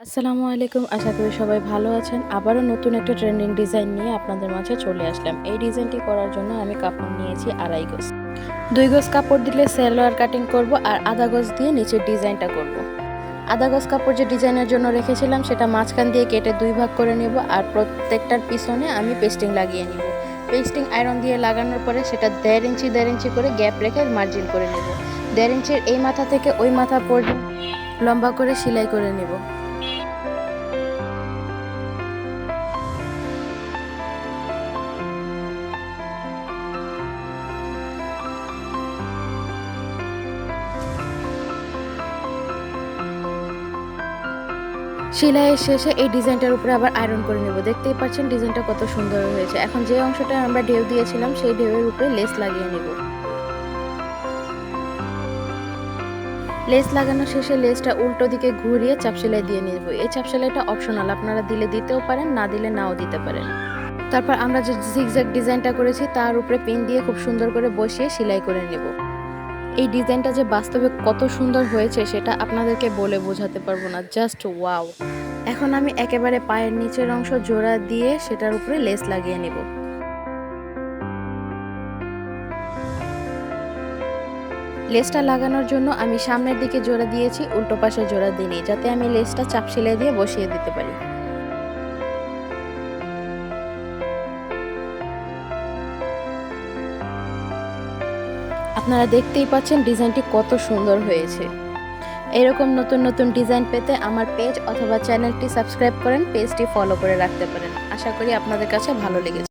আসসালামু আলাইকুম, আশা করি সবাই ভালো আছেন। আবারও নতুন একটা ট্রেন্ডিং ডিজাইন নিয়ে আপনাদের মাঝে চলে আসলাম। এই ডিজাইনটি করার জন্য আমি কাপড় নিয়েছি 2.5 গজ। 2 গজ কাপড় দিলে সালোয়ার কাটিং করব আর আধা গজ দিয়ে নিচের ডিজাইনটা করব। আধা গজ কাপড় যে ডিজাইনের জন্য রেখেছিলাম সেটা মাঝখান দিয়ে কেটে 2 ভাগ করে নেব আর প্রত্যেকটার পিছনে আমি পেস্টিং লাগিয়ে নিব। পেস্টিং আয়রন দিয়ে লাগানোর পরে সেটা 1.5 ইঞ্চি করে গ্যাপ রেখে মার্জিন করে নেব। 1.5 ইঞ্চির এই মাথা থেকে ওই মাথা পর্যন্ত লম্বা করে সেলাই করে নেব। সেলাইয়ের শেষে এই ডিজাইনটার উপরে আবার আয়রন করে নেব। দেখতেই পাচ্ছেন ডিজাইনটা কত সুন্দর হয়েছে। এখন যে অংশটা আমরা ঢেউ দিয়েছিলাম সেই ঢেউয়ের উপরে লেস লাগিয়ে নেব। লেস লাগানো শেষে লেসটা উল্টো দিকে ঘুরিয়ে চাপ সেলাই দিয়ে নেব। এই চাপ সেলাইটা অপশনাল, আপনারা দিলে দিতেও পারেন, না দিলে নাও দিতে পারেন। তারপর আমরা যে জিগজ্যাগ ডিজাইনটা করেছি তার উপরে পিন দিয়ে খুব সুন্দর করে বসিয়ে সেলাই করে নেব। এই ডিজাইনটা যে বাস্তবে কত সুন্দর হয়েছে সেটা আপনাদেরকে বলে বোঝাতে পারবো না, জাস্ট ওয়াও। এখন আমি একেবারে পায়ের নিচের অংশ জোড়া দিয়ে সেটার উপরে লেস লাগিয়ে নেব। লেসটা লাগানোর জন্য আমি সামনের দিকে জোড়া দিয়েছি, উল্টো পাশে জোড়া দিইনি, যাতে আমি লেসটা চাপ সেলাই দিয়ে বসিয়ে দিতে পারি। আপনারা দেখতেই পাচ্ছেন ডিজাইনটি কত সুন্দর হয়েছে। এরকম নতুন নতুন ডিজাইন পেতে আমার পেজ অথবা চ্যানেলটি সাবস্ক্রাইব করেন, পেজটি ফলো করে রাখতে পারেন। আশা করি আপনাদের কাছে ভালো লেগেছে।